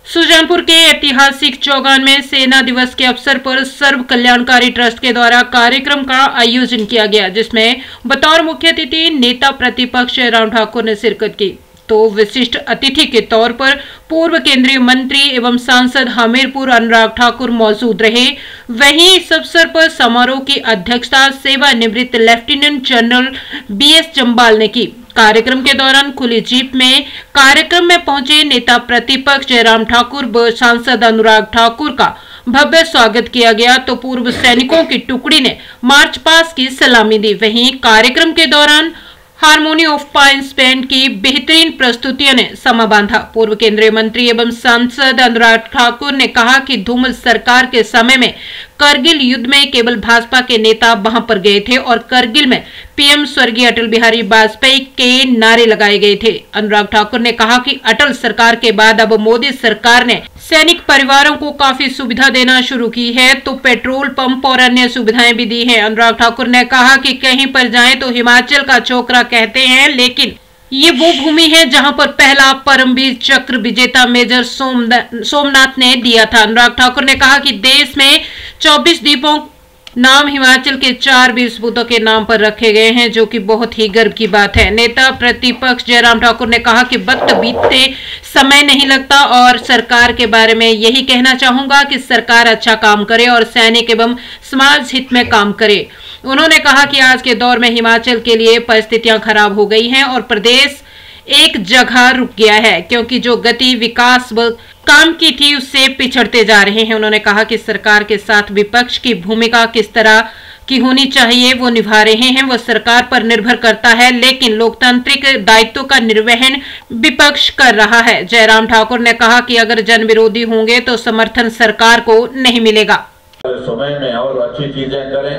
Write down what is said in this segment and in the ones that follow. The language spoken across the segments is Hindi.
सुजानपुर के ऐतिहासिक चौगान में सेना दिवस के अवसर पर सर्व कल्याणकारी ट्रस्ट के द्वारा कार्यक्रम का आयोजन किया गया, जिसमें बतौर मुख्य अतिथि नेता प्रतिपक्ष जयराम ठाकुर ने शिरकत की। तो विशिष्ट अतिथि के तौर पर पूर्व केंद्रीय मंत्री एवं सांसद हमीरपुर अनुराग ठाकुर मौजूद रहे। वहीं इस अवसर पर समारोह की अध्यक्षता सेवानिवृत्त लेफ्टिनेंट जनरल BS जम्बाल ने की। कार्यक्रम के दौरान खुली जीप में कार्यक्रम में पहुंचे नेता प्रतिपक्ष जयराम ठाकुर व सांसद अनुराग ठाकुर का भव्य स्वागत किया गया। तो पूर्व सैनिकों की टुकड़ी ने मार्च पास्ट की सलामी दी। वहीं कार्यक्रम के दौरान हारमोनी ऑफ पाइन्स बैंड की बेहतरीन प्रस्तुतियों ने समा बांधा। पूर्व केंद्रीय मंत्री एवं सांसद अनुराग ठाकुर ने कहा कि धूमल सरकार के समय में करगिल युद्ध में केवल भाजपा के नेता वहां पर गए थे और करगिल में PM स्वर्गीय अटल बिहारी वाजपेयी के नारे लगाए गए थे। अनुराग ठाकुर ने कहा कि अटल सरकार के बाद अब मोदी सरकार ने सैनिक परिवारों को काफी सुविधा देना शुरू की है, तो पेट्रोल पंप और अन्य सुविधाएं भी दी हैं। अनुराग ठाकुर ने कहा कि कहीं पर जाएं तो हिमाचल का छोकरा कहते हैं, लेकिन ये वो भूमि है जहां पर पहला परमवीर चक्र विजेता मेजर सोमनाथ ने दिया था। अनुराग ठाकुर ने कहा कि देश में 24 द्वीपों नाम हिमाचल के 4 वीर सपूतों के नाम पर रखे गए हैं, जो कि बहुत ही गर्व की बात है। नेता प्रतिपक्ष जयराम ठाकुर ने कहा कि वक्त बीतते समय नहीं लगता और सरकार के बारे में यही कहना चाहूंगा कि सरकार अच्छा काम करे और सैनिक एवं समाज हित में काम करे। उन्होंने कहा कि आज के दौर में हिमाचल के लिए परिस्थितियां खराब हो गई हैं और प्रदेश एक जगह रुक गया है, क्योंकि जो गति विकास व काम की थी उससे पिछड़ते जा रहे हैं। उन्होंने कहा कि सरकार के साथ विपक्ष की भूमिका किस तरह की होनी चाहिए वो निभा रहे हैं, वो सरकार पर निर्भर करता है, लेकिन लोकतांत्रिक दायित्व का निर्वहन विपक्ष कर रहा है। जयराम ठाकुर ने कहा कि अगर जन विरोधी होंगे तो समर्थन सरकार को नहीं मिलेगा। समय में और अच्छी चीजें करें,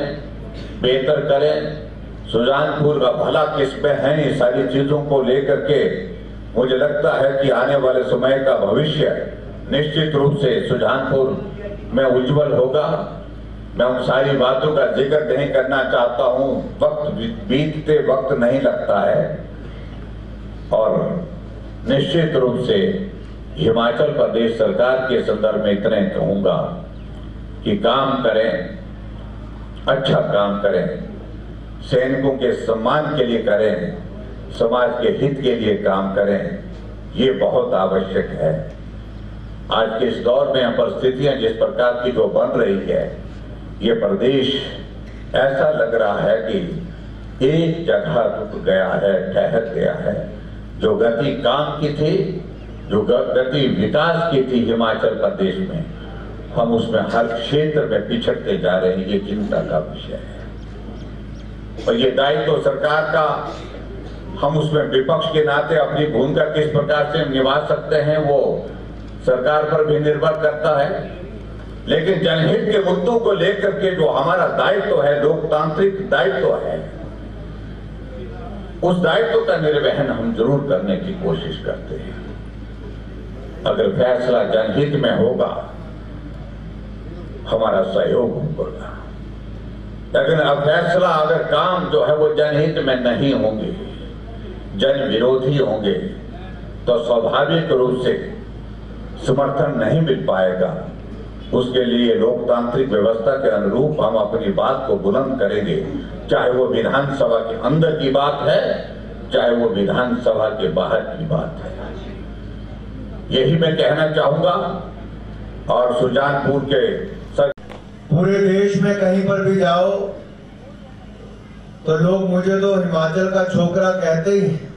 बेहतर करें, सुजानपुर का भला किस पे है, ये सारी चीजों को लेकर के मुझे लगता है कि आने वाले समय का भविष्य निश्चित रूप से सुजानपुर में उज्जवल होगा। मैं उन सारी बातों का जिक्र नहीं करना चाहता हूं, वक्त बीतते वक्त नहीं लगता है और निश्चित रूप से हिमाचल प्रदेश सरकार के संदर्भ में इतने कहूंगा कि काम करें, अच्छा काम करें, सैनिकों के सम्मान के लिए करें, समाज के हित के लिए काम करें, ये बहुत आवश्यक है। आज के इस दौर में परिस्थितियां जिस प्रकार की जो बन रही है, ये प्रदेश ऐसा लग रहा है कि एक जगह रुक गया है, ठहर गया है। जो गति काम की थी, जो गति विकास की थी हिमाचल प्रदेश में, हम उसमें हर क्षेत्र में पिछड़ते जा रहे हैं। ये चिंता का विषय है और ये दायित्व तो सरकार का, हम उसमें विपक्ष के नाते अपनी भूमिका किस प्रकार से निभा सकते हैं वो सरकार पर भी निर्भर करता है। लेकिन जनहित के मुद्दों को लेकर के जो हमारा दायित्व है, लोकतांत्रिक दायित्व है, उस दायित्व का निर्वहन हम जरूर करने की कोशिश करते हैं। अगर फैसला जनहित में होगा, हमारा सहयोग होगा, लेकिन अब फैसला अगर काम जो है वो जनहित में नहीं होंगे, जन विरोधी होंगे, तो स्वाभाविक रूप से समर्थन नहीं मिल पाएगा। उसके लिए लोकतांत्रिक व्यवस्था के अनुरूप हम अपनी बात को बुलंद करेंगे, चाहे वो विधानसभा के अंदर की बात है, चाहे वो विधानसभा के बाहर की बात है। यही मैं कहना चाहूंगा। और सुजानपुर के पूरे देश में कहीं पर भी जाओ तो लोग मुझे तो हिमाचल का छोकरा कहते ही हैं,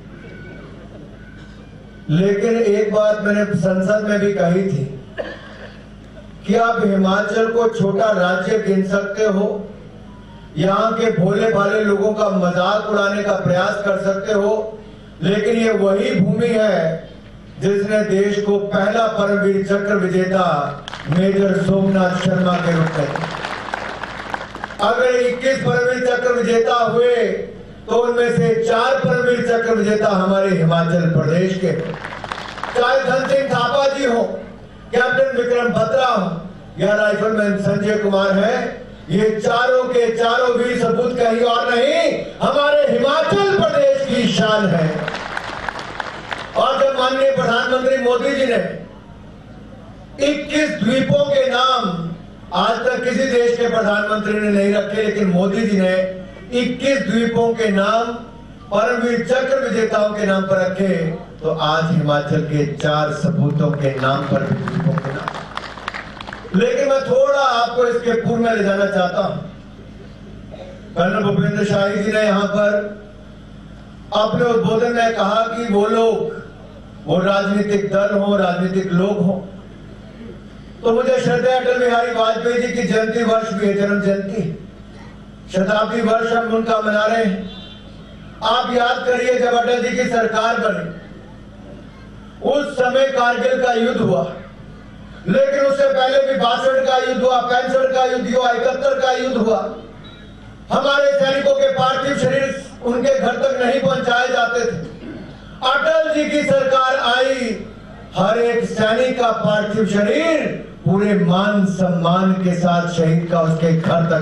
लेकिन एक बात मैंने संसद में भी कही थी कि आप हिमाचल को छोटा राज्य गिन सकते हो, यहाँ के भोले भाले लोगों का मजाक उड़ाने का प्रयास कर सकते हो, लेकिन ये वही भूमि है जिसने देश को पहला परमवीर चक्र विजेता मेजर सोमनाथ शर्मा के रूप में, अगर 21 परमवीर चक्र विजेता हुए तो उनमें से 4 परमवीर चक्र विजेता हमारे हिमाचल प्रदेश के, चाहे धन सिंह थापा जी हो, कैप्टन विक्रम बत्रा हो या राइफलमैन संजय कुमार है, ये चारों के चारों वीर सपूत कहीं और नहीं, हमारे हिमाचल प्रदेश की शान है। और जब माननीय प्रधानमंत्री मोदी जी ने 21 द्वीपों के नाम आज तक किसी देश के प्रधानमंत्री ने नहीं रखे, लेकिन मोदी जी ने 21 द्वीपों के नाम परमवीर चक्र विजेताओं के नाम पर रखे। तो आज हिमाचल के 4 सपूतों के नाम पर भी द्वीपों के नाम। लेकिन मैं थोड़ा आपको इसके पूर्व में ले जाना चाहता हूं। कर्नल भूपेंद्र शाही जी ने यहां पर अपने उद्बोधन में कहा कि वो लोग, वो राजनीतिक दल हो, राजनीतिक लोग हो। तो मुझे श्रद्धेय अटल बिहारी वाजपेयी जी की जयंती वर्ष भी है, जन्म जयंती, शताब्दी वर्ष हम उनका मना रहे हैं। आप याद करिए, जब अटल जी की सरकार बनी उस समय कारगिल का युद्ध हुआ, लेकिन उससे पहले भी 62 का युद्ध हुआ, 65 का युद्ध हुआ, 71 का युद्ध हुआ। हमारे सैनिकों के पार्थिव शरीर उनके घर तक नहीं पहुंचाए जाते थे। अटल जी की सरकार आई, हर एक सैनिक का पार्थिव शरीर पूरे मान सम्मान के साथ शहीद का उसके घर तक